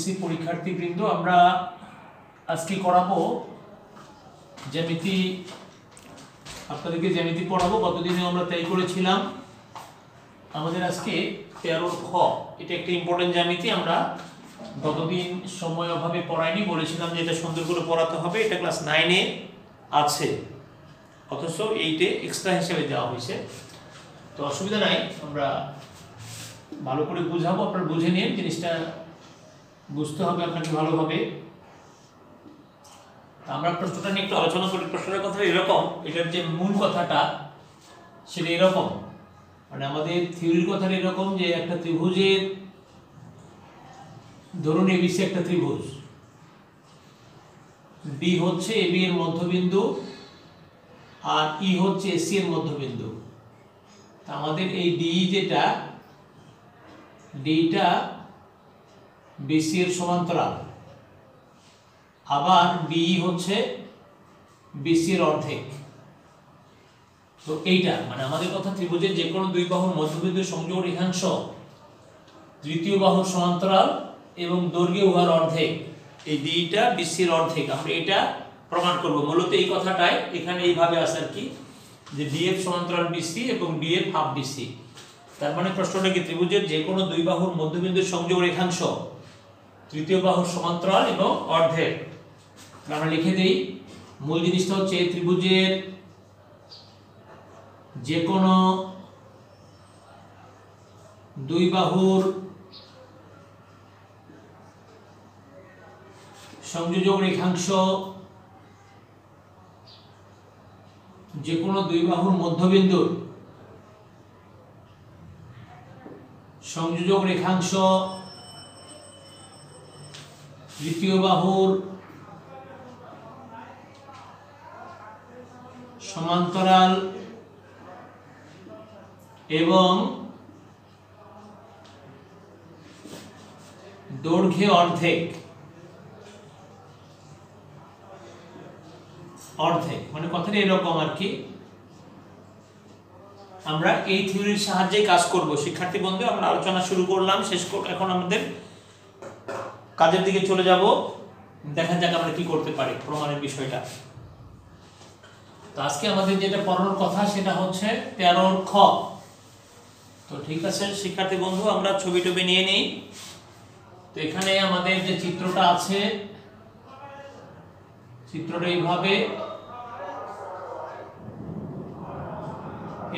HSC পরীক্ষার্থীবৃন্দ, আমরা আজকে করাবো জ্যামিতি। আপনাদেরকে জ্যামিতি পড়াবো। গতদিনে আমরা তাই করেছিলাম। আমাদের আজকে 13 খ, এটা একটা ইম্পর্টেন্ট জ্যামিতি। আমরা গতদিন সময় অভাবে পড়াইনি, বলেছিলাম যে এটা সুন্দর করে পড়াতে হবে। এটা ক্লাস 9-এ আছে, অথচ 8-এ এক্সট্রা হিসেবে দেওয়া হয়েছে। তো অসুবিধা নাই, আমরা ভালো করে বুঝাবো, আপনারা বুঝে নিন। জিনিসটা বুঝতে হবে আপনাকে ভালোভাবে। আমরা প্রশ্নটা নিয়ে একটু আলোচনা করি। প্রশ্নের কথা এরকম, এটার যে মূল কথাটা সেটা এরকম, মানে আমাদের থিওরির কথাটা এরকম যে একটা ত্রিভুজের, ধরুন এবিসি একটা ত্রিভুজ, বি হচ্ছে এবি এর মধ্যবিন্দু আর ই হচ্ছে এসি এর মধ্যবিন্দু। আমাদের এই ডি যেটা, ডিটা বিসি এর সমান্তরাল, আবার বি হচ্ছে বিসি এর অর্ধেক। তো এইটা মানে আমাদের কথা, ত্রিভুজের যে কোনো দুই বাহুর মধ্যবিন্দু সংযোগ রেখাংশ তৃতীয় বাহুর সমান্তরাল এবং দৈর্ঘ্য উহার অর্ধেক। এই ডিটা বিসি এর অর্ধেক, আমরা এটা প্রমাণ করব। মূলত এই কথাটাই এখানে এইভাবে আছে আর কি, যে ডিএফ সমান্তরাল বিসি এবং ডিএফ হাফ বিসি। তার মানে প্রশ্নটা কি, ত্রিভুজের যে কোনো দুই বাহুর মধ্যবিন্দুর সংযোগ রেখাংশ তৃতীয় বাহুর সমান্তরাল এবং অর্ধেক। আমরা লিখে দেই, মূল জিনিসটা হচ্ছে ত্রিভুজের যে কোনো দুই বাহুর সংযোজক রেখাংশ, যে কোনো দুই বাহুর মধ্যবিন্দুর সংযোজক রেখাংশ তৃতীয় বাহুর সমান্তরাল এবং দৈর্ঘ্যে অর্ধেক। অর্ধেক মানে কথাটা এরকম আর কি। আমরা এই থিওরির সাহায্যে কাজ করব। শিক্ষার্থী বন্ধু, আমরা আলোচনা শুরু করলাম, এখন আমাদের কাজের দিকে চলে যাব। দেখা যাক আমরা কি করতে পারি প্রমাণের বিষয়টা। তো আজকে আমাদের যেটা পড়ানোর কথা সেটা হচ্ছে 13 খ। তো ঠিক আছে শিক্ষার্থী বন্ধু, আমরা ছবি টবি নিয়ে নিই। তো এখানে আমাদের যে চিত্রটা আছে, চিত্রটা এইভাবে,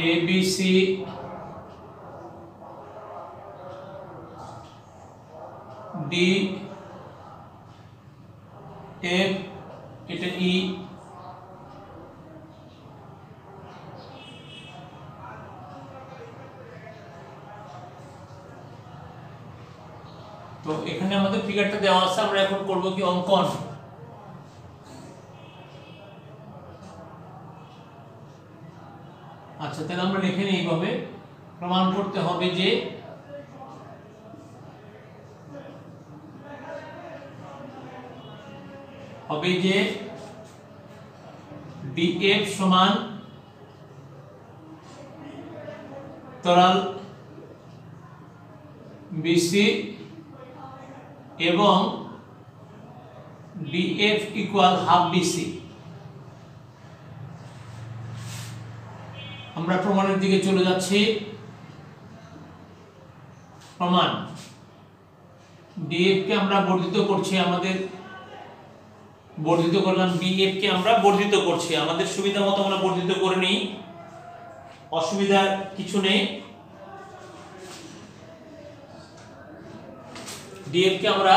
A B C D F, এটা ই, তো এখানে আমাদের ফিগারটা দেওয়া আছে। আমরা এখন করব কি, অঙ্কন। আচ্ছা, তাহলে আমরা লিখে নিই এইভাবে। প্রমাণ করতে হবে যে ডিএফ সমান তরাল বিসি এবং ডিএফ ইকুয়াল হাফ বিসি। আমরা প্রমাণের দিকে চলে যাচ্ছি। প্রমাণ, ডিএফ কে আমরা বর্ধিত করছি, আমাদের বর্ধিত করলাম, বিএফ কে আমরা বর্ধিত করছি। আমাদের সুবিধা মতো আমরা বর্ধিত করে নিই, অসুবিধার কিছু নেই। ডিএফ কে আমরা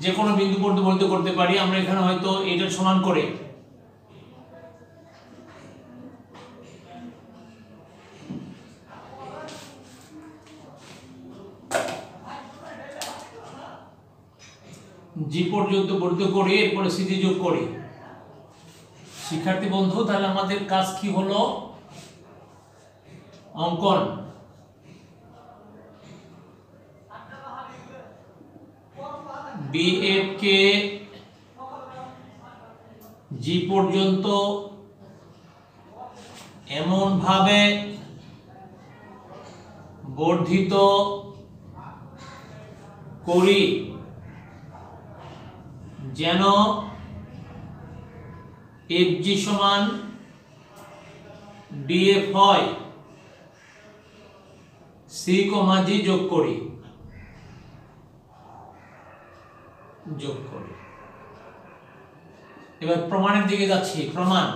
যে কোনো বিন্দু পর্যন্ত বর্ধিত করতে পারি। আমরা এখানে হয়তো এটার সমান করে জি পর্যন্ত বর্ধিত করি, এরপরে সিজি যোগ করি। শিক্ষার্থী বন্ধু, তাহলে আমাদের কাজ কি হলো, অঙ্কন। বিএফ কে জি পর্যন্ত এমন ভাবে বর্ধিত করি যেন FG সমান DF হয় C, G যোগ করি এবার প্রমাণের দিকে যাচ্ছি। প্রমাণ,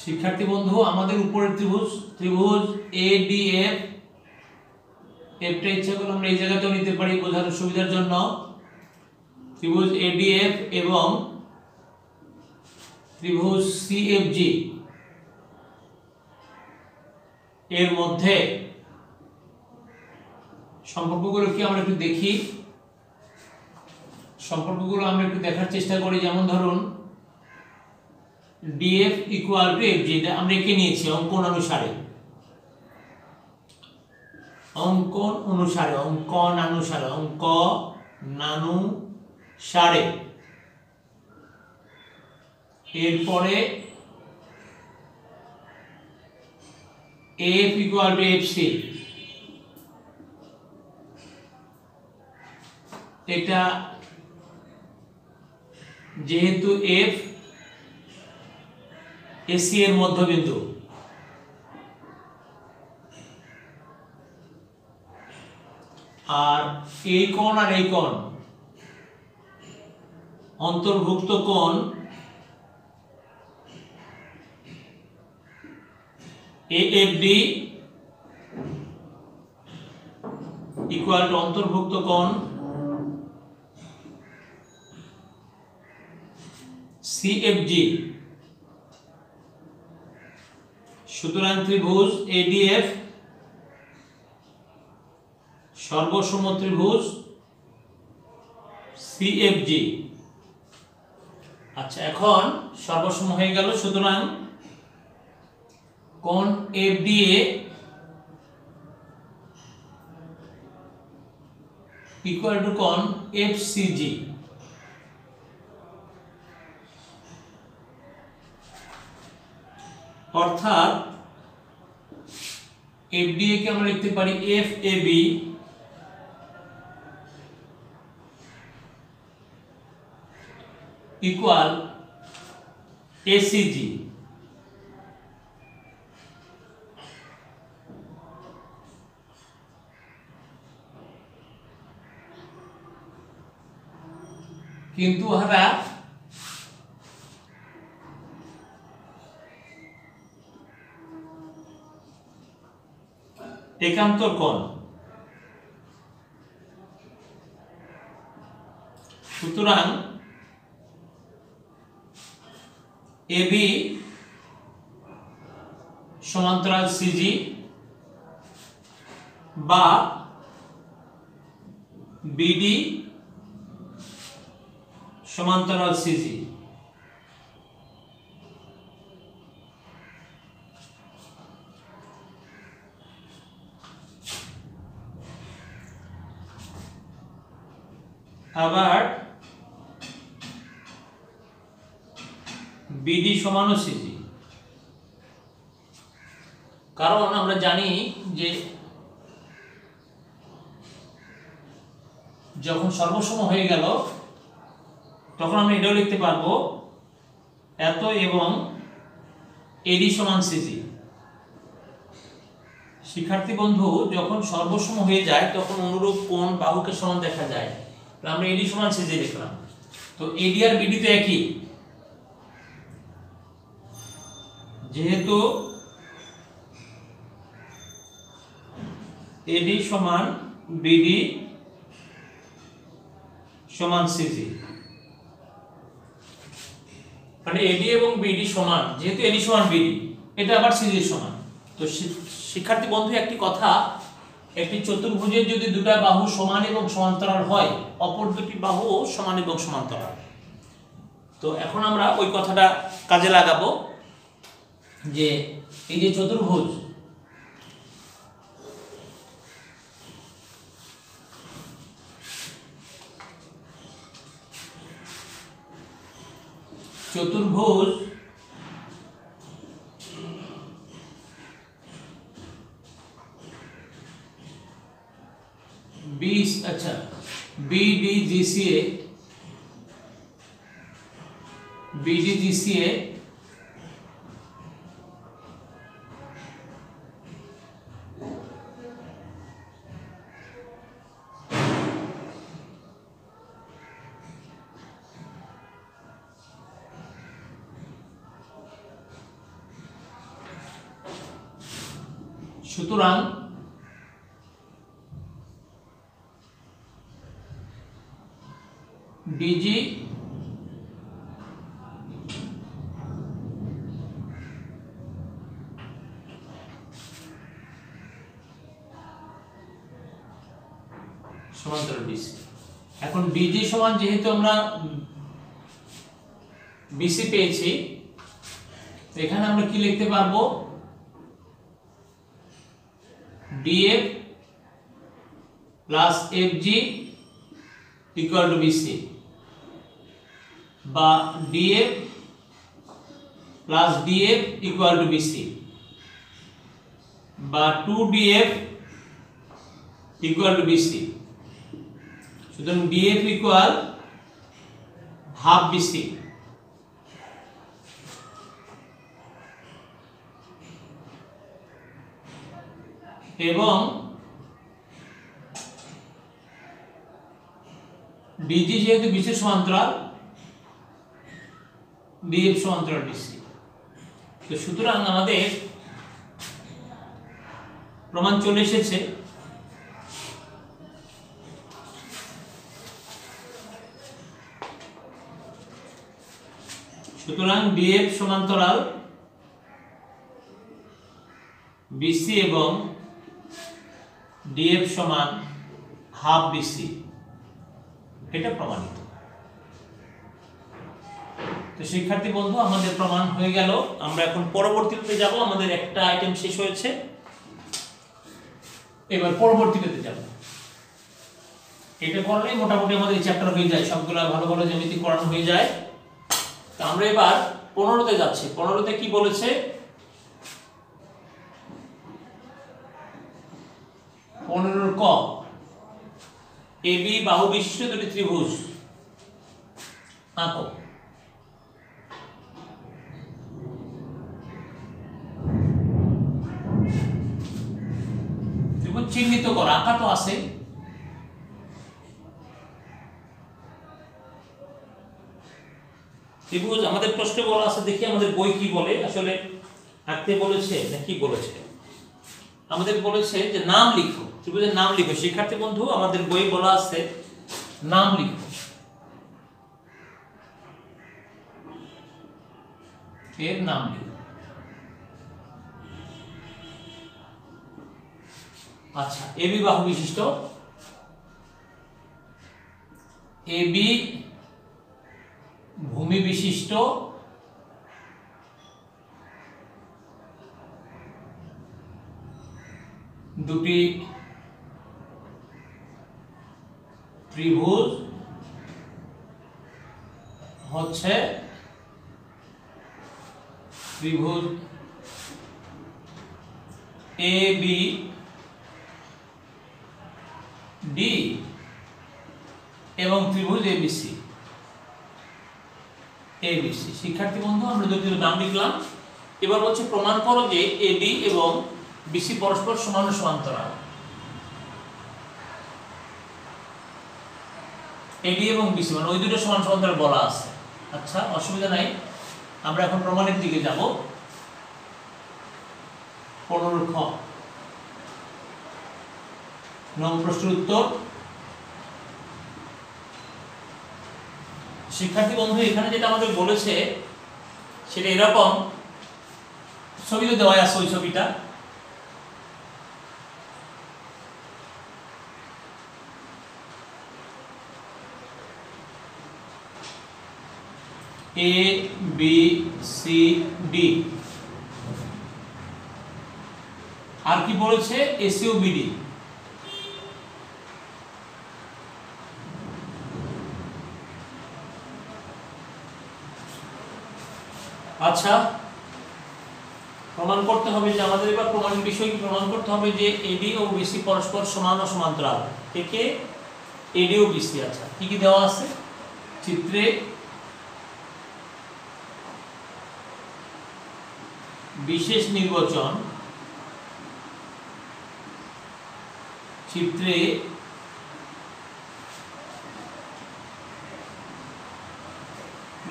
শিক্ষার্থী বন্ধু, আমাদের উপরের ত্রিভুজ ADF, এফটা ইচ্ছা করলে আমরা এই জায়গাতেও নিতে পারি বোঝার সুবিধার জন্য। ত্রিভুজ ADF এবং ত্রিভুজ CFG এর মধ্যে সম্পর্কগুলো কি আমরা একটু দেখি। সম্পর্কগুলো আমরা একটু দেখার চেষ্টা করি। যেমন ধরুন DF ইকুয়াল টু FG, এটা আমরা এঁকে নিয়েছি অঙ্কন অনুসারে। এরপরে F ইকুয়াল টু FC, এটা যেহেতু F AC এর মধ্যবিন্দু, আর এই কোণ আর এই কোণ অন্তর্ভুক্ত কোণ AFD ইকুয়াল টু অন্তর্ভুক্ত কোণ CFG। সুতরাং ত্রিভুজ ADF সর্বসম ত্রিভুজ CFG। আচ্ছা, এখন সর্বসম হয়ে গেল। সুতরাং কোণ FDA ইকুয়াল টু কোণ FCG। অর্থাৎ FDA কে আমরা লিখতে পারি FAB ইকুয়াল ACG। কিন্তু হারা একান্তর কোণ। সুতরাং AB সমান্তরাল CG বা BD সমান্তরাল CG। আবার BD সমান CG, কারণ আমরা জানি যে যখন সর্বসম হয়ে গেল তখন আমরা এটাও লিখতে পারবো এত এবং AD সমান CG। শিক্ষার্থী বন্ধু, যখন সর্বসম হয়ে যায় তখন অনুরূপ কোণ বাহুকে সমান দেখা যায়। আমরা AD সমান CG লিখলাম। তো AD আর BD তো একই, যেহেতু AD সমান BD সমান CG, মানে AD এবং BD সমান, যেহেতু AD সমান BD, এটা আবার CG সমান। তো শিক্ষার্থী বন্ধু, একটি কথা, একটি চতুর্ভুজের যদি দুটো বাহু সমান এবং সমান্তরাল হয়, অপর দুটি বাহু সমান এবং সমান্তরাল। তো এখন আমরা ওই কথাটা কাজে লাগাবো যে এই যে চতুর্ভুজ, চতুর্ভুজ আচ্ছা BDGCA সুতরাং ডিজি সমান্তরাল বিসি। এখন ডিজি সমান যেহেতু আমরা বিসি পেয়েছি, এখানে আমরা কি লিখতে পারবো, DF plus FG equal to BC, বা DF plus DF equal to BC, বা 2ডিএফ ইকুয়াল টু বিসি। সুতরাং ডিএফ ইকুয়াল হাফ বিসি, এবং ডিজি যেহেতু বিসি সমান্তরাল, ডিএফ সমান্তরাল বিসি। তো সুতরাং আমাদের প্রমাণ চলে এসেছে। সুতরাং ডিএফ সমান্তরাল বিসি এবং ডিএফ সমান হাফ বিসি, এটা প্রমাণিত। তো শিক্ষার্থী বন্ধু, আমাদের প্রমাণ হয়ে গেল। আমরা এখন পরবর্তীতে যাব, আমাদের একটা আইটেম শেষ হয়েছে, এবার পরবর্তীতে যাব। এটা করলেই মোটামুটি আমাদের এই চ্যাপ্টার হয়ে যায়, সবগুলা ভালো ভালো জ্যামিতি করানো হয়ে যায়। তো আমরা এবার 15তে যাচ্ছি। 15তে কি বলেছে, 15 ক, এবি বাহু বিশিষ্ট দুটি ত্রিভুজ আঁকো। ত্রিভুজ চিহ্নিত কর, আঁকা তো আছে। ত্রিভুজ আমাদের প্রশ্নে বলা আছে, দেখি আমাদের বই কি বলে, আসলে আঁকতে বলেছে না কি বলেছে। আমাদের বলেছে যে নাম লিখো, ত্রিভুজের নাম লিখো। শিক্ষার্থী বন্ধু, আমাদের বই বলা আছে নাম লিখো, এর নাম লিখো। আচ্ছা, এবি বাহু বিশিষ্ট, এবি ভূমি বিশিষ্ট দুটি ত্রিভুজ হচ্ছে ত্রিভুজ এ বি ডি এবং ত্রিভুজ এবিসি। এবিসি শিক্ষার্থী বন্ধু, আমরা দুটির নাম লিখলাম। এবার হচ্ছে প্রমাণ করো যে এবি এবং বিসি পরস্পর সমান ও সমান্তরাল। এবি এবং বিসি মানে ওই দুটো সমান সমান্তরাল বলা আছে। আচ্ছা, অসুবিধা নাই, আমরা এখন প্রমাণের দিকে যাব। 15 খ নং প্রশ্নের উত্তর। শিক্ষার্থী বন্ধু, এখানে যেটা আমাদের বলেছে সেটা এরকম, ছবি তো দেওয়া আছে, ওই ছবিটা এ বি সি ডি, আর কি বলেছে এসি ও বিডি। আচ্ছা, প্রমাণ করতে হবে যে আমাদের এবার প্রমাণের বিষয় কি, প্রমাণ করতে হবে যে এবি ও বিসি পরস্পর সমান ও সমান্তরাল। থেকে এডিও বিসি। আচ্ছা কি কি দেওয়া আছে চিত্রে? বিশেষ নির্বাচন, চিত্রে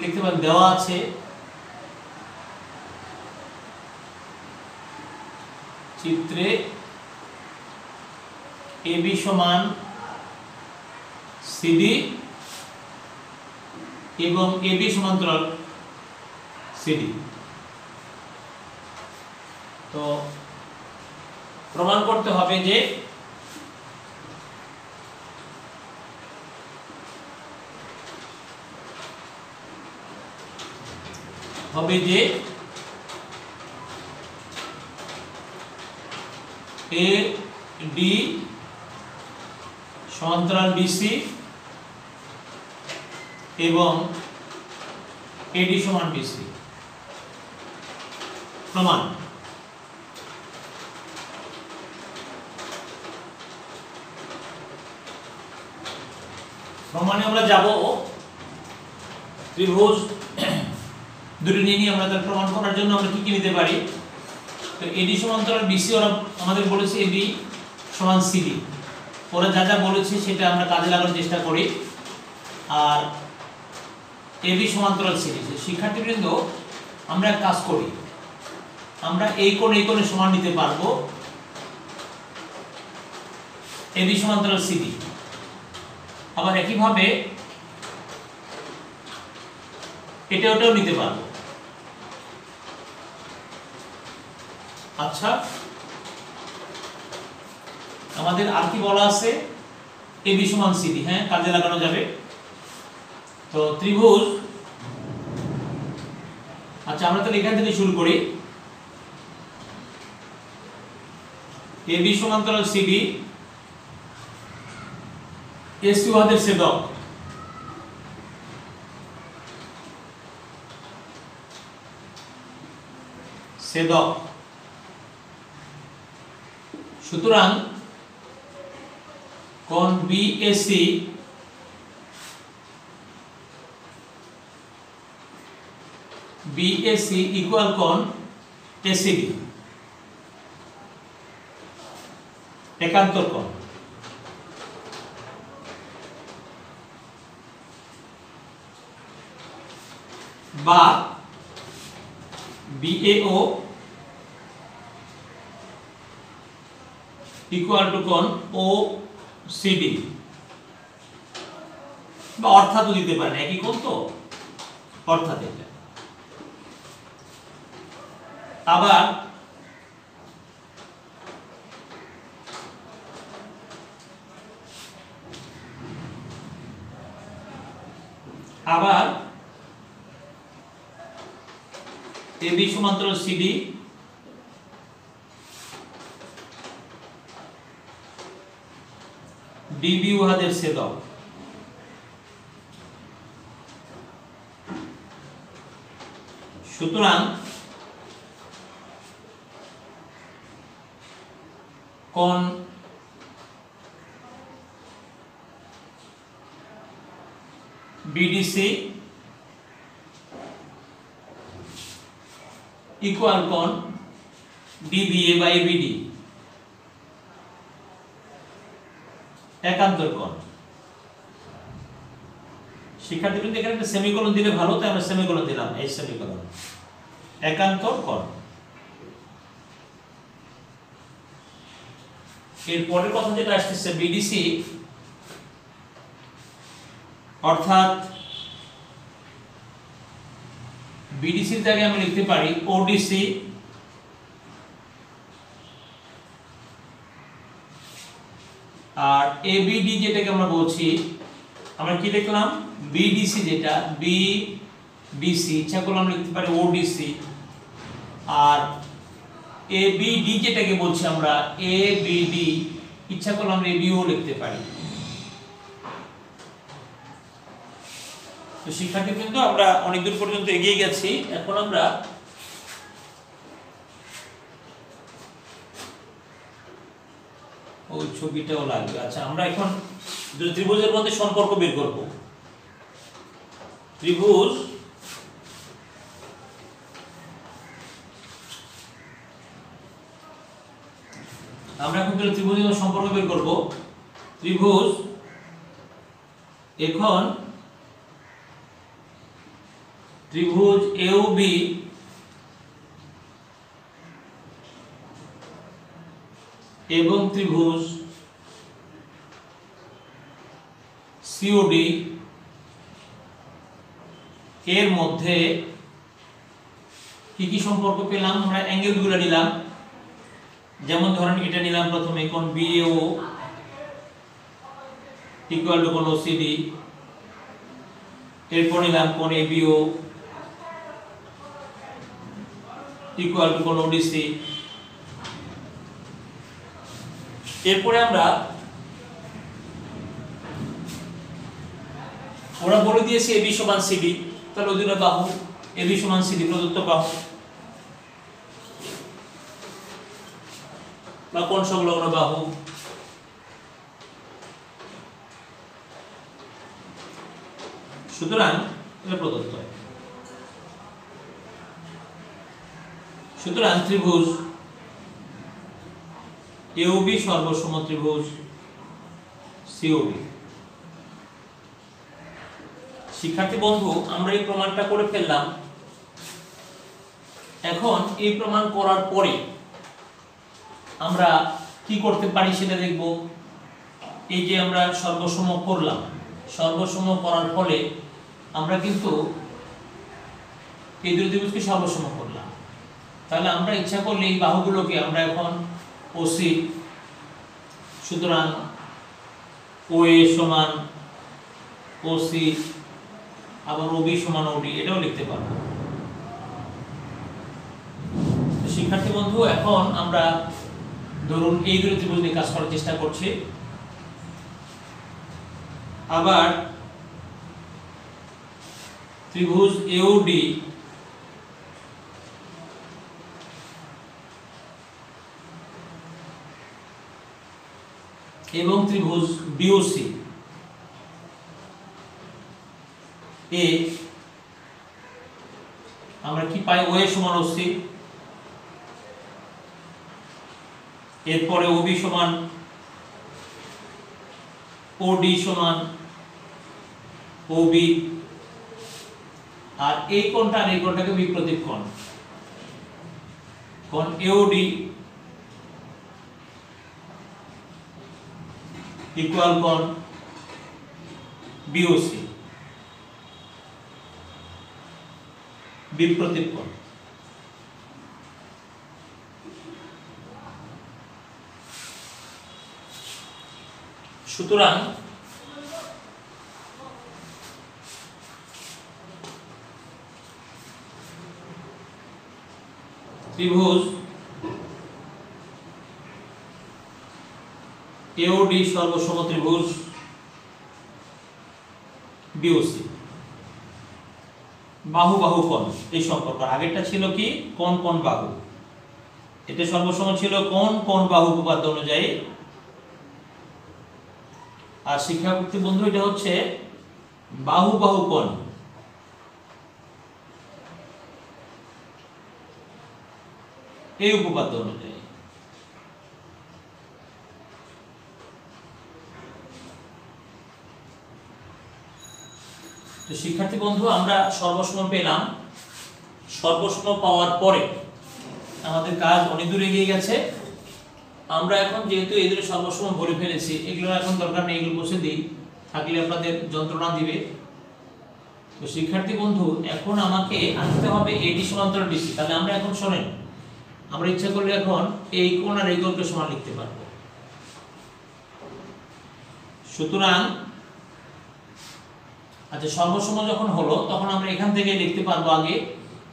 লিখতে পারেন দেওয়া আছে চিত্রে এবি সমান সিডি এবং এবি সমান্তরাল সিডি। তো প্রমাণ করতে হবে যে এ ডি সমান্তরাল বিসি এবং এডি সমান বিসি। প্রমাণ। প্রমাণে আমরা যাব ত্রিভুজ দুটি নিয়ে আমরা তার প্রমাণ করার জন্য আমরা কি কি নিতে পারি। তো এডি সমান্তরাল বিসি ওরা আমাদের বলেছে এবি সমান সিডি, ওরা যা যা বলেছে সেটা আমরা কাজে লাগানোর চেষ্টা করি। আর এবি সমান্তরাল সিডি, শিক্ষার্থীবৃন্দ আমরা এক কাজ করি, আমরা এই কোণে সমান নিতে পারবো এবি সমান্তরাল সিডি, আবার একইভাবে ওটাও নিতে পারবো। আচ্ছা আমাদের আর কি বলা আছে? এবি সমান সিডি, হ্যাঁ কাজে লাগানো যাবে। তো ত্রিভুজ, আচ্ছা আমরা তাহলে এখান থেকে শুরু করি। এবি সমান্তরাল সিডি, এসি উহাদের ছেদক, সুতরাং কোণ বিএসি ইকুয়াল কোণ এসিডি, একান্তর কোণ। বা বিএও ইকুয়াল টু কোণ ওসিডি, বা অর্থাৎ দিতে পারেন, একই কোণ তো অর্থাৎ এটা। আবার এবি সমান্তরাল সিডি ডিবি উহাদের ছেদক। সুতরাং কোণ বিডিসি ইকুয়াল কোণ ডিবিএ বাই বিডি, একান্তর কোণ। শিক্ষার্থীবৃন্দ এখানে একটা সেমিকোলন দিলে ভালো, তাই আমরা সেমিকোলন দিলাম, এই সেমিকোলন, একান্তর কোণ। এর পরের কথা যেটা আসছে বিডিসি, অর্থাৎ বিডিসির জায়গায় আমি লিখতে পারি ওডিসি আর এবিডি যেটাকে আমরা বলছি, আমরা কি লিখলাম বিডিসি, যেটা বিডিসি ইচ্ছা করলাম লিখতে পারি ওডিসি, আর এবিডি যেটাকে বলছি আমরা এবিডি ইচ্ছা করলাম এবিও লিখতে পারি। তো শিক্ষার্থীবৃন্দ আমরা অনেক দূর পর্যন্ত এগিয়ে গেছি, এখন আমরা ওই ছবিটাও লাগবে। আচ্ছা আমরা এখন দুটো ত্রিভুজের মধ্যে সম্পর্ক বের করব। ত্রিভুজ আমরা এখন দুটো ত্রিভুজের মধ্যে সম্পর্ক বের করব। ত্রিভুজ এখন ত্রিভুজ AOB এবং ত্রিভুজ COD এর মধ্যে কি কি সম্পর্ক পেলাম? আমরা অ্যাঙ্গেলগুলো নিলাম, যেমন ধরেন এটা নিলাম প্রথমে কোণ BAO ইকুয়াল টু কোণ OCD, এরপর নিলাম কোণ ABO ইকুয়াল টু কোণ ODC। এরপরে আমরা ওরা বলে দিয়েছে AB সমান CD, তাহলে ওই দুটো বাহু AB সমান CD প্রদত্ত বাহু বা কোণ সংলগ্ন বাহু। সুতরাং এটা প্রদত্ত। সুতরাং ত্রিভুজ AOB সর্বসম ত্রিভুজ COD। শিক্ষার্থী বন্ধু, আমরা এই প্রমাণটা করে ফেললাম। এখন এই প্রমাণ করার পরে আমরা কি করতে পারি সেটা দেখব। এই যে আমরা সর্বসম করলাম, সর্বসম করার ফলে আমরা কিন্তু এই দুই ত্রিভুজকে সর্বসম করলাম। তাহলে আমরা ইচ্ছা করলে এই বাহুগুলোকে আমরা এখন OC, সুতরাং OA সমান OC, আবার OB সমান OD এটাও লিখতে পারবো। শিক্ষার্থী বন্ধু, এখন আমরা ধরুন এই দুটো ত্রিভুজ নিয়ে কাজ করার চেষ্টা করছি। আবার ত্রিভুজ AOD এবং ত্রিভুজ BOC এ আমরা কি পাই? OA সমান OC, এরপরে OB সমান OD সমান OB, আর এই কোণটা আর এই কোণটাকে বিপ্রতীপ কোণ, কোণ AOD ইকুয়াল কোণ BOC বিপ্রতীপ কোণ। সুতরাং ত্রিভুজ AOD সর্বসম ত্রিভুজ BOC বাহু বাহু কোণ এই সম্পর্ক। আগেরটা ছিল কি? কোণ কোণ বাহু। এটা সর্বসম ছিল কোণ কোণ বাহু উপপাদ্য অনুযায়ী। আর শিক্ষার্থী বন্ধু, এটা হচ্ছে বাহু বাহু কোণ। এই উপপাদ্য অনুযায়ী। তো শিক্ষার্থী বন্ধু, আমরা সর্বসম পেলাম। সর্বসম পাওয়ার পরে আমাদের কাজ অনেক দূর এগিয়ে গেছে। আমরা এখন যেহেতু এই দুটো সর্বসম ভরে ফেলেছি, এগুলো এখন দরকার নেই, এগুলো বসে দিই, থাকলে আপনাদের যন্ত্রণা দিবে। তো শিক্ষার্থী বন্ধু, এখন আমাকে আনতে হবে AD সমান্তরাল BC। তাহলে আমরা এখন শোনেন, আমরা ইচ্ছা করলে এখন এই কোণ আর এই কোণকে সমান লিখতে পারবো। সুতরাং আচ্ছা, সর্বসম যখন হলো তখন আমরা এখান থেকে লিখতে পারবো। আগে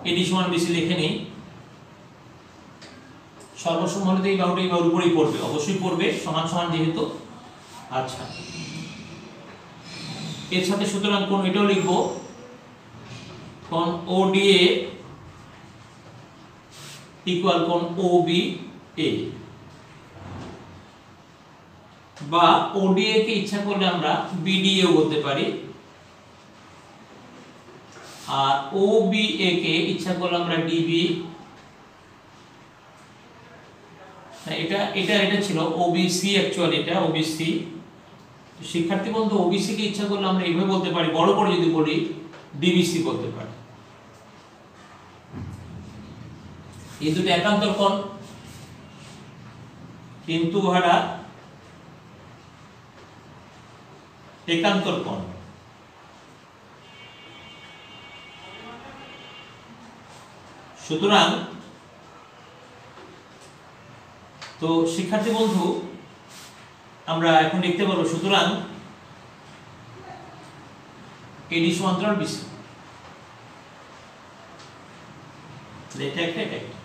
AD সমান BC লিখে নেই। সর্বসম হলে তো এই বাহুটা এই বাহুর উপরেই পড়বে, অবশ্যই পড়বে, সমান সমান যেহেতু। আচ্ছা, এর সাথে সুতরাং কোণ এটাও লিখবো, কোণ ODA ইকুয়াল কোণ OBA বা ওডিএ কে ইচ্ছা করলে আমরা বিডিএ বলতে পারি, আর ওবিএ কে ইচ্ছা করলে আমরা ডিবি, এটা এটা এটা ছিল ওবিসি, অ্যাকচুয়ালি এটা ওবিসি। শিক্ষার্থী বন্ধু ওবিসি কে ইচ্ছা করলে আমরা এইভাবে বলতে পারি, বড় করে যদি বলি ডিবিসি বলতে পারি। এই দুটো একান্তর কোণ, কিন্তু উহারা একান্তর কোণ। সুতরাং তো শিক্ষার্থী বন্ধু আমরা এখন লিখতে পারবো, সুতরাং এডি সমান্তরাল বিসি, এটা একটা এটা একটা।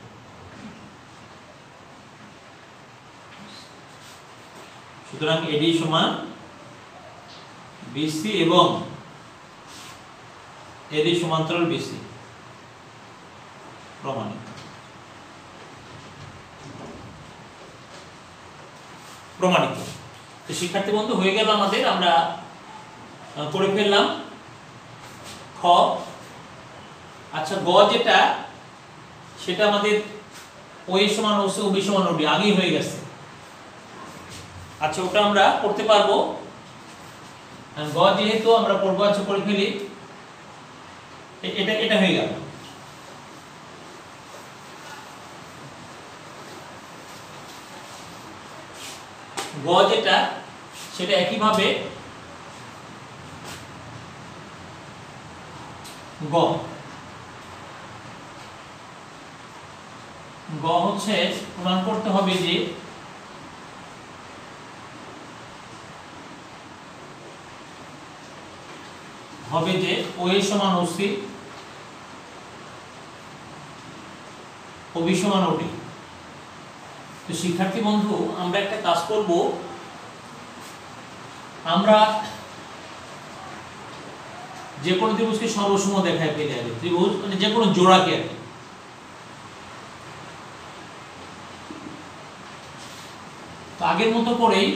সুতরাং এডি সমান বিসি এবং এডি সমান্তরাল বিসি, প্রমাণিত। প্রমাণিত। তো শিক্ষার্থী বন্ধু হয়ে গেল আমাদের, আমরা করে ফেললাম খ। আচ্ছা গ যেটা, সেটা আমাদের ও এ সমান ও সি, ও বি সমান ও ডি আগেই হয়ে গেছে। আচ্ছা ওটা আমরা করতে পারবো, গ যেহেতু আমরা পড়বো। আচ্ছা করে ফেলি, এটা এটা হয়ে গেল। গ যেটা, সেটা একইভাবে গ গ হচ্ছে প্রমাণ করতে হবে যে ও এ সমান ও সি, ও বি সমান ও ডি। তো শিক্ষার্থী বন্ধু আমরা একটা কাজ করব, আমরা যে কোনো ত্রিভুজকে সর্বসম দেখায় পেলে আগে, ত্রিভুজ মানে যে কোনো জোড়াকে আর কি। তো আগের মতো করেই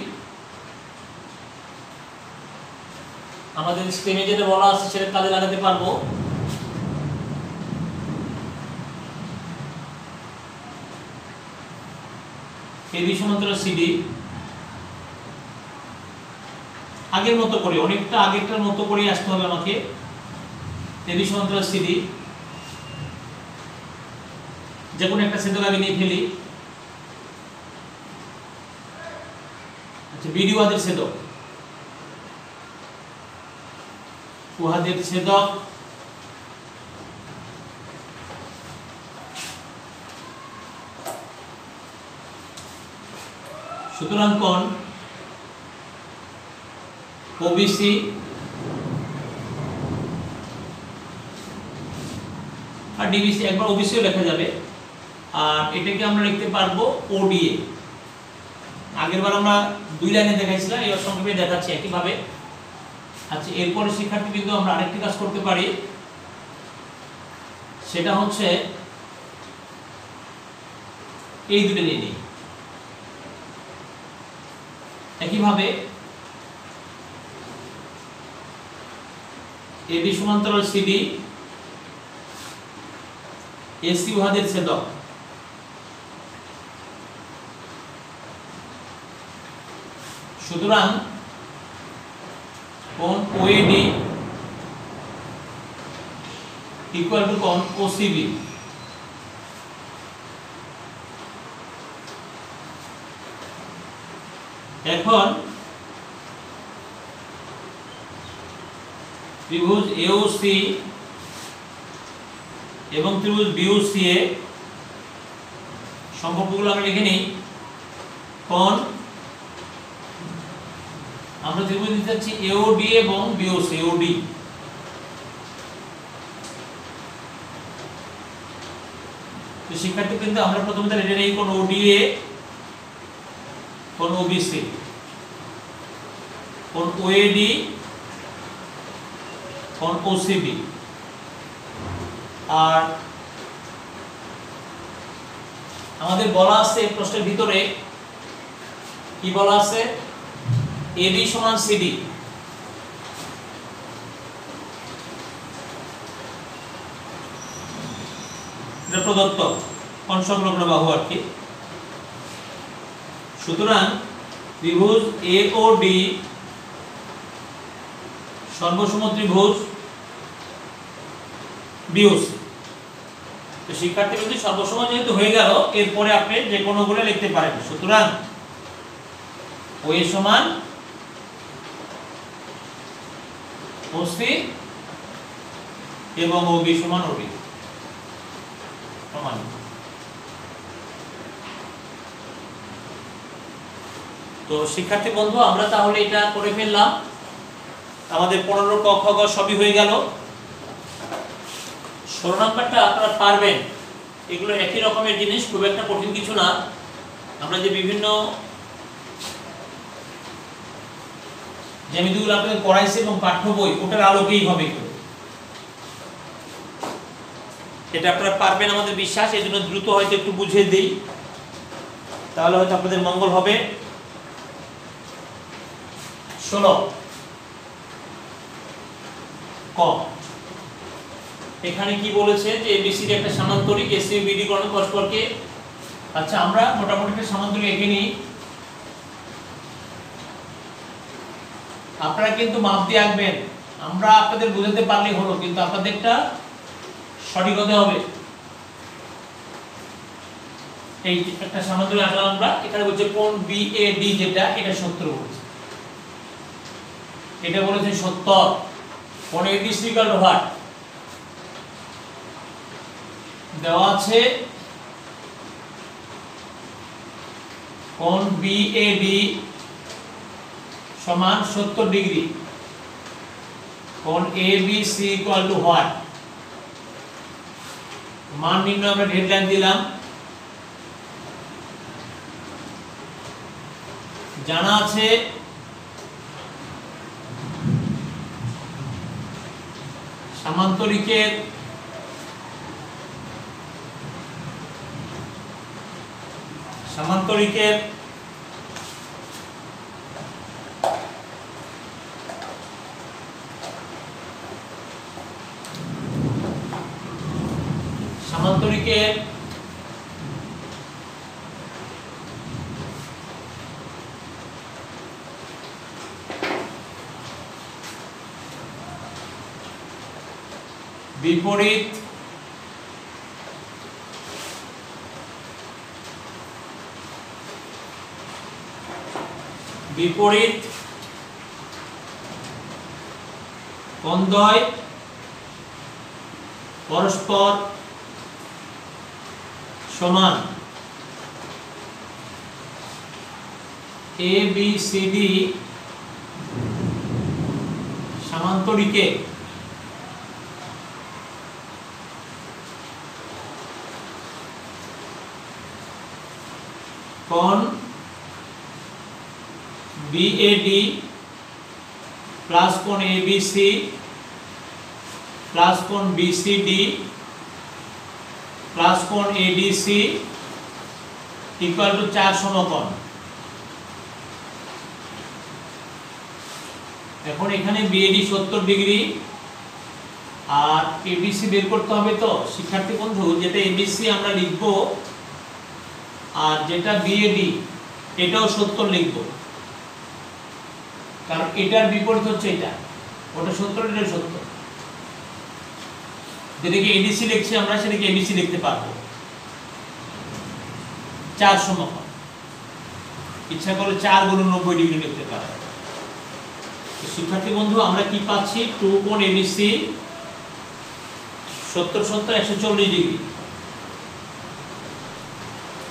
আমাদের স্ক্রিনে যেটা বলা আছে সেটা কাজে লাগাতে পারবো। এবি সমান্তরাল সিডি, আগের মতো করে, অনেকটা আগেরটার মতো করে আসতে হবে আমাকে। এবি সমান্তরাল সিডি, যে কোনো একটা ছেদক আগে নিয়ে ফেলি। আচ্ছা বিডি ওয়াদের ছেদক, উহাদের ছেদক সুতরাং কোণ ওবিসি আর ডিবিসি, একবার ওবিসিও লেখা যাবে। আর এটাকে আমরা লিখতে পারবো ওডিএ। আগেরবার আমরা দুই লাইনে দেখাইছিলাম, এবার সংক্ষেপে দেখাচ্ছি একইভাবে। আচ্ছা এরপরে শিক্ষার্থীবৃন্দ আমরা আরেকটি কাজ করতে পারি, সেটা হচ্ছে এই দুটো নিয়ে নিই। একইভাবে এবি সমান্তরাল সিডি, এসি উহাদের ছেদক, সুতরাং কোণ ওএডি ইকুয়াল টু কোণ ওসিবি। এখন ত্রিভুজ এওসি এবং ত্রিভুজ বিওসি এ সম্পর্কগুলো আমরা লিখে নিই। কোণ আমরা ত্রিভুজ দিতে যাচ্ছি এওডি এবং বিওসি, এওডি তো শিক্ষার্থী কিন্তু আমরা প্রথমে তাহলে এটা নেই কোণ ওডিএ, কোণ ওবিসি, কোণ ওএডি, কোণ ওসিবি। আর আমাদের বলা আছে প্রশ্নের ভিতরে কি বলা আছে, AB সমান CD, এটা প্রদত্ত কোণ সংলগ্ন বাহু আর কি। সুতরাং ত্রিভুজ AOD সর্বসম ত্রিভুজ BOC। তো শিক্ষার্থী যদি সর্বসম যেহেতু হয়ে গেল, এরপরে আপনি যে কোণগুলো লিখতে পারেন। সুতরাং OA সমান OC এবং OB সমান OD সমান। তো শিক্ষার্থী বন্ধু, আমরা তাহলে এটা করে ফেললাম। আমাদের 15 ক খ গ সবই হয়ে গেল। 16 নাম্বারটা আপনারা পারবেন, এগুলো একই রকমের জিনিস, খুব একটা কঠিন কিছু না। আমরা যে বিভিন্ন জ্যামিতিগুলো আপনাদের পড়াইছি এবং পাঠ্য বই, ওটার আলোকেই হবে এগুলো। এটা আপনারা পারবেন আমাদের বিশ্বাস, এই জন্য দ্রুত হয়তো একটু বুঝিয়ে দিই, তাহলে হয়তো আপনাদের মঙ্গল হবে। 16 ক, এখানে কি বলেছে যে ABCD একটা সামান্তরিক, AC ও BD কোণ পরস্পরকে। আচ্ছা, আমরা মোটামুটি একটা সামান্তরিক এঁকে নিই। আপনারা কিন্তু মাপ দিয়ে আঁকবেন, আমরা আপনাদের বোঝাতে পারলেই হলো, কিন্তু আপনাদেরটা সঠিক হতে হবে। এই একটা সামান্তরিক আঁকলাম আমরা, এখানে বলছে কোণ BAD, যেটা এটা 70 বলেছে, এটা বলেছে 70। কোণ ABC ইকুয়াল টু হোয়াট দেওয়া আছে, কোণ BAD সমান 70 ডিগ্রি। কোণ ABC ইকুয়াল টু হোয়াট, মান নির্ণয় আমরা ডেডলাইন দিলাম। জানা আছে সামান্তরিকের বিপরীত কোণদ্বয় পরস্পর সমান। ABCD সামান্তরিকে কোণ BAD প্লাস কোণ ABC প্লাস কোণ BCD প্লাস কোণ ADC ইকুয়াল টু 4 সমকোণ। এখন এখানে BAD 70 ডিগ্রি আর ABC বের করতে হবে। তো শিক্ষার্থী বন্ধু, যেটা ABC আমরা লিখব আর যেটা BAD এটাও 70 লিখব, কারণ এটার বিপরীত হচ্ছে এটা, ওটা 70 এটা 70। যেটাকে ADC লিখছি আমরা, সেটাকে ABC লিখতে পারবো। 4 সমকোণ, ইচ্ছা করলে 4 গুণ 90 ডিগ্রি লিখতে পারবো। শিক্ষার্থী বন্ধু, আমরা কি পাচ্ছি? 2 কোণ ABC 70 70 140 ডিগ্রি,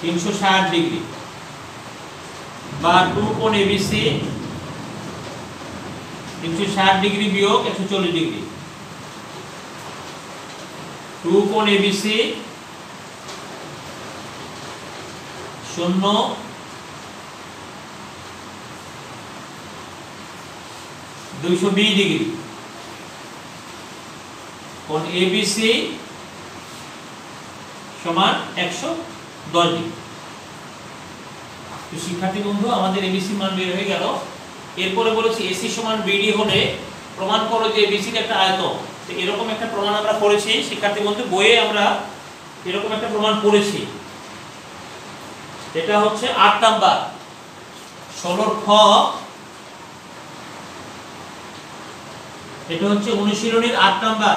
360 ডিগ্রি, বা 2 কোণ ABC 360 ডিগ্রি বিয়োগ 140 ডিগ্রি। 2 কোণ ABC 0 220 ডিগ্রি, কোণ ABC সমান 110 ডিগ্রি। তো শিক্ষার্থী বন্ধু, আমাদের ABC মান বের হয়ে গেল। এরপরে বলেছি এসি সমান বিডি হলে প্রমাণ করো যে বিসির একটা আয়তন। তো এরকম একটা প্রমাণ আমরা করেছি শিক্ষার্থী বন্ধু, বইয়ে আমরা এরকম একটা প্রমাণ করেছি। এটা হচ্ছে 8 নাম্বার 16 খ, এটা হচ্ছে অনুশীলনীর 8 নাম্বার,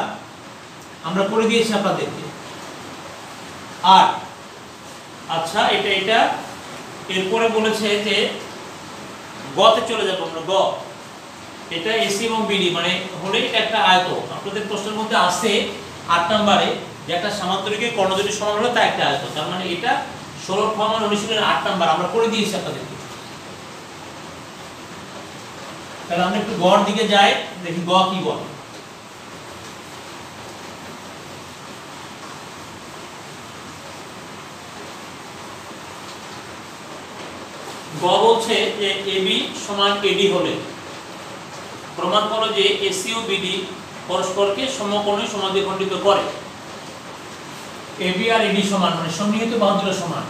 আমরা করে দিয়েছি আপনাদেরকে 8। আচ্ছা, এটা এরপরে বলেছে যে গতে চলে যাবো আমরা। গ, এটা এসি এবং বিডি মানে হলে এটা একটা আয়তন। আপনাদের প্রশ্নের মধ্যে আছে 8 নম্বরে যে একটা সামান্তরিকের কর্ণ দুটি সমান হলে তা একটা আয়তন। তার মানে এটা 16 খ মানে অনুশীলনের 8 নাম্বার আমরা করে দিয়েছি আপনাদেরকে। তাহলে আমরা একটু গড় দিকে যাই, দেখি গ কি বলে। গ বলছে যে এবি সমান এডি হলে প্রমাণ করো যে এসি ও বিডি পরস্পরকে সমকোণে সমাদ্বিখণ্ডিত করে। এবি আর এডি সমান মানে সন্নিহিত বাহু দুটো সমান।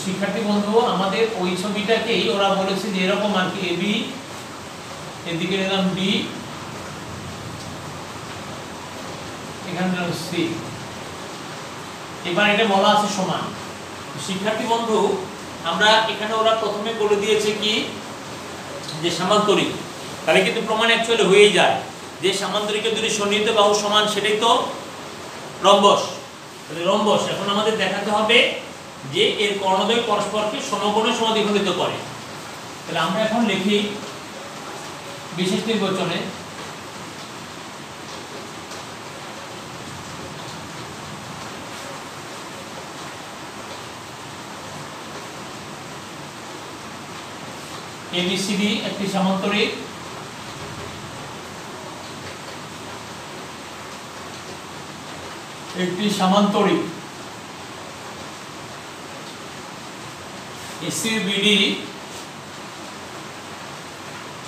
শিক্ষার্থী বন্ধু, আমাদের ওই ছবিটাকেই ওরা বলেছে যে এরকম আর কি, এবি এদিকে নিলাম ডি, এখানে নিলাম সি, এবার এটা বলা আছে সমান। শিক্ষার্থী বন্ধু, আমরা এখানে ওরা প্রথমে বলে দিয়েছে কি যে সামান্তরিক, তাহলে কিন্তু প্রমাণ অ্যাকচুয়ালি হয়েই যায় যে সামান্তরিকের দুটি সন্নিহিত বাহু সমান, সেটাই তো রম্বস। তাহলে রম্বস এখন আমাদের দেখাতে হবে যে এর কর্ণদ্বয় পরস্পরকে সমকোণে সমাদ্বিখণ্ডিত করে। তাহলে আমরা এখন লিখি বিশেষ নির্বাচনে ABCD একটি সামান্তরিক,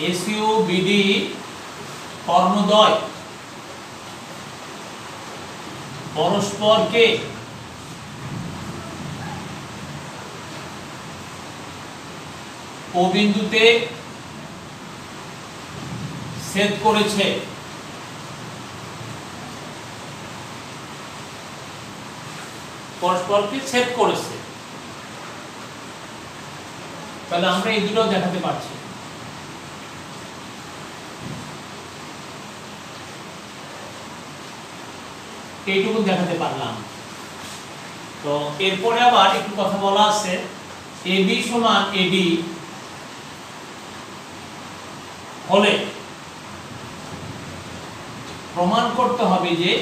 ACOBD কর্ণদ্বয় পরস্পরকে ও বিন্দুতে ছেদ করেছে। পরস্পরকে ছেদ করেছে, তাহলে আমরা এই দুটো দেখাতে পারছি। এইটুকু দেখাতে পারলাম। তো এরপরে আবার একটু কথা বলা আছে, AB সমান AD হলে প্রমাণ করতে হবে যে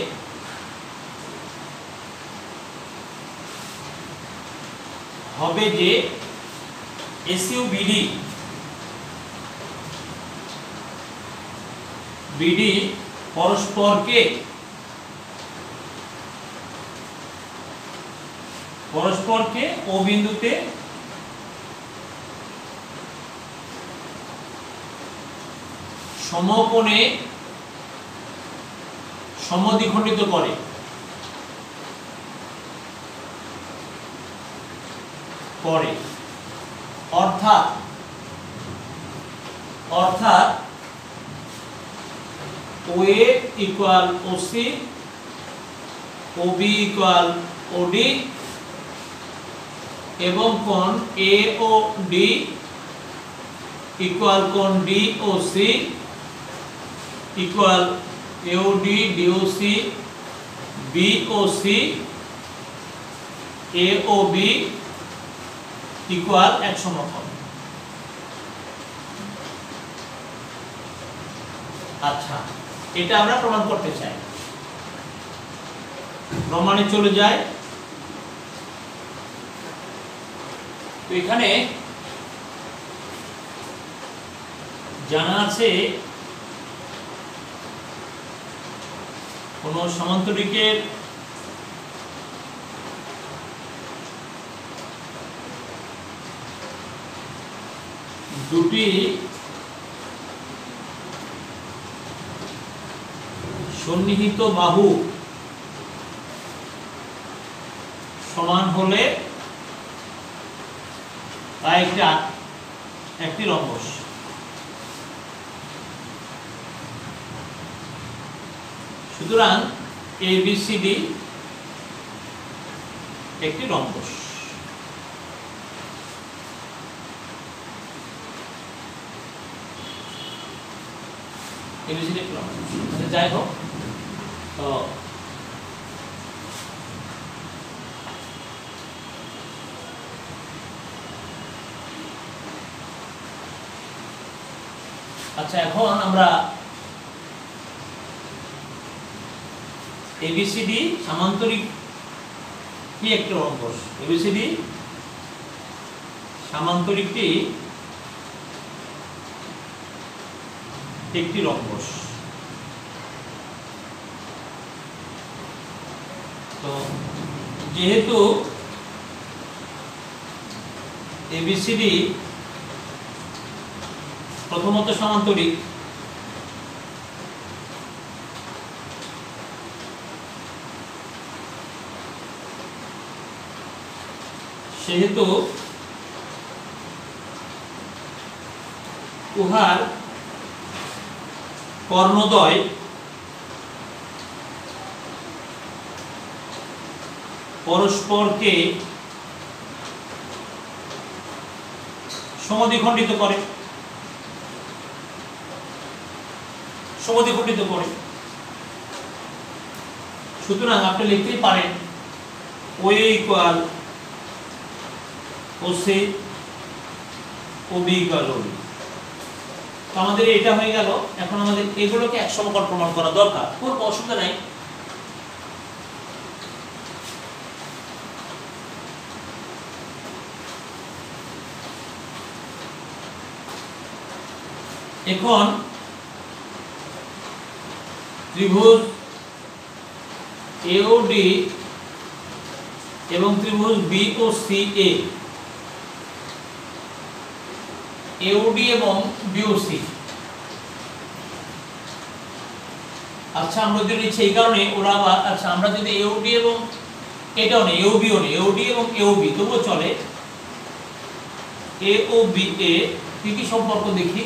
BD পরস্পরকে ও বিন্দুতে সমকোণে সমদ্বিখণ্ডিত করে। অর্থাৎ OA equal OC, OB equal OD এবং কোণ AOD ইকুয়াল কোণ DOC equal AOD DOC BOC AOB equal এক সমকোণ। আচ্ছা, এটা আমরা প্রমাণ করতে চাই। প্রমাণে চলে যায়। তো এখানে জানা আছে কোন সমান্তরিকের দুটি সন্নিহিত বাহু সমান হলে তা একটি রম্বস। সুতরাং ABCD একটি রম্বস। ABCD একটি রম্বস। যাই হোক, তো আচ্ছা, এখন আমরা ABCD সামান্তরিক কি একটি রম্বস। ABCD সামান্তরিকটি একটি রম্বস। তো যেহেতু ABCD প্রথমত সমান্তরিক, সেহেতু উহার কর্ণদ্বয় পরস্পরকে সমদ্বিখণ্ডিত করে। সুতরাং আপনি লিখতেই পারেন OA equal OC, OB equal OD। তো আমাদের এটা হয়ে গেল। এখন আমাদের এগুলোকে এক সমকোণ প্রমাণ করা দরকার, কোনো অসুবিধা নাই। এখন ত্রিভুজ AOD এবং ত্রিভুজ BOCA, AOD এবং BOC। আচ্ছা, আমরা যদি নিচ্ছি এই কারণে ওরা আবার, আচ্ছা আমরা যদি AOD এবং এটাও নেই, AOBও নেই, AOD এবং AOB তবুও চলে। AOBA কি সম্পর্ক দেখি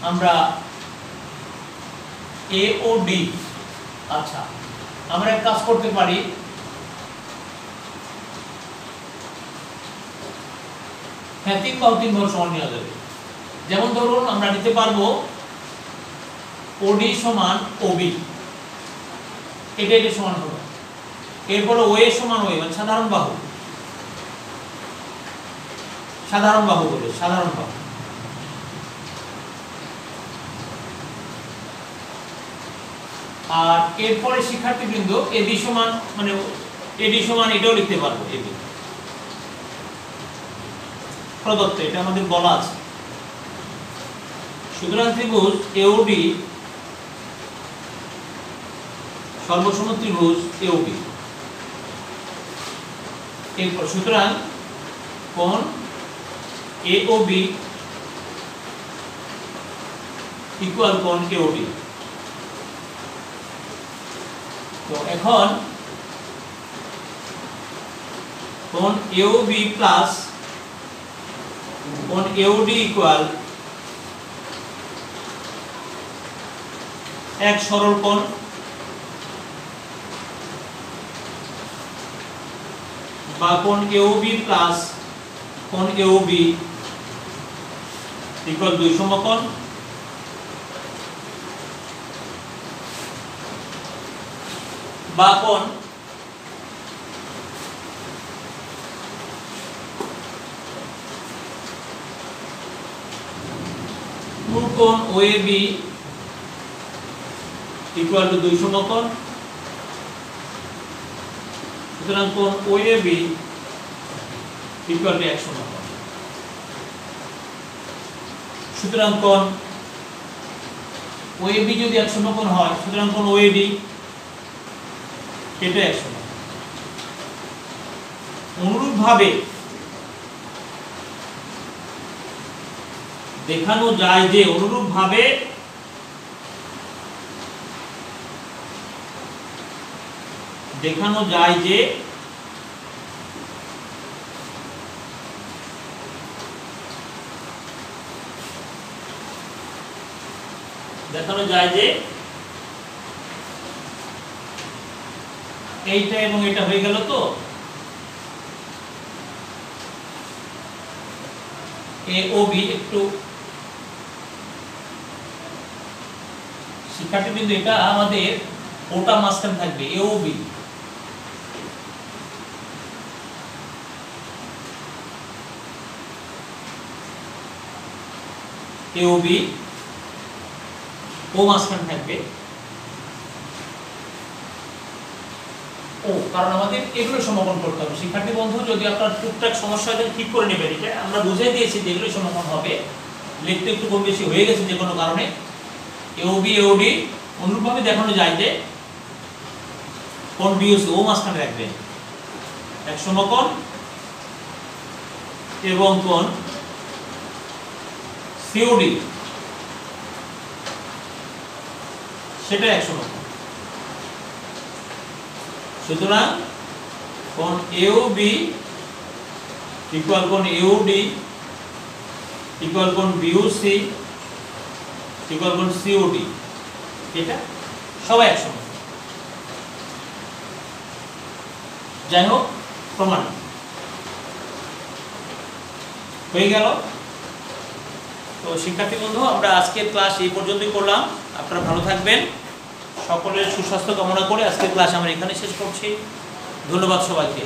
আমরা। AOD, আচ্ছা আমরা এক কাজ করতে পারি, হ্যাঁ 3 বাহু 3 বাহু সমান নেওয়া যাবে। যেমন ধরুন আমরা নিতে পারবো OD সমান OB, এটা সমান হলো। এরপরে OA সমান OA, মানে সাধারণ বাহু বলে, সাধারণ বাহু। আর এরপরে শিক্ষার্থীবৃন্দ AB সমান, মানে AD সমান এটাও লিখতে পারবো। AB প্রদত্ত, এটা আমাদের বলা আছে। সুতরাং ত্রিভুজ AOD সর্বসম ত্রিভুজ AOB। এরপর সুতরাং কোণ AOB ইকুয়াল কোণ AOD। তো এখন কোণ AOB প্লাস কোণ AOD ইকুয়াল এক সরল কোণ, বা কোণ AOB প্লাস কোণ AOB ইকুয়াল 2 সমকোণ, বা কোণ কোণ OAB ইকুয়াল টু 2 সমকোণ। সুতরাং কোণ OAB ইকুয়াল টু 1 সমকোণ। সুতরাং কোণ OAB যদি 1 সমকোণ হয়, সুতরাং কোণ OAD এটা 1 সমকোণ। অনুরূপভাবে দেখানো যায় যে দেখানো যায় যে এইটা এবং এটা হয়ে গেল। তো এ ও বি, একটু শিক্ষার্থীবৃন্দ এটা আমাদের ওটা মাঝখানে থাকবে, এ ও বি। এ ও বি ও মাঝখানে থাকবে ও, কারণ আমাদের এগুলো সমাপন করতে হবে। শিক্ষার্থী বন্ধু যদি আপনার টুকটাক সমস্যা হয় ঠিক করে নেবেন, এটা আমরা বুঝিয়ে দিয়েছি যে এগুলো সমাপন হবে, লিখতে একটু কম বেশি হয়ে গেছে যে কোনো কারণে। এওবি এওডি অনুরূপভাবে দেখানো যায় যে কোণ বিওসি ও মাঝখানে রাখবেন, এক সমকোণ এবং কোণ সিওডি সেটা এক সমকোণ। সুতরাং কোণ এওবি ইকুয়াল কোণ এওডি ইকুয়াল কোণ বিওসি ইকুয়াল কোণ সিওডি, এটা সবাই একসঙ্গে। যাই হোক, প্রমাণ হয়ে গেল। তো শিক্ষার্থী বন্ধু, আমরা আজকের ক্লাস এই পর্যন্তই করলাম। আপনারা ভালো থাকবেন, সকলের সুস্বাস্থ্য কামনা করে আজকের ক্লাস আমরা এখানে শেষ করছি। ধন্যবাদ সবাইকে।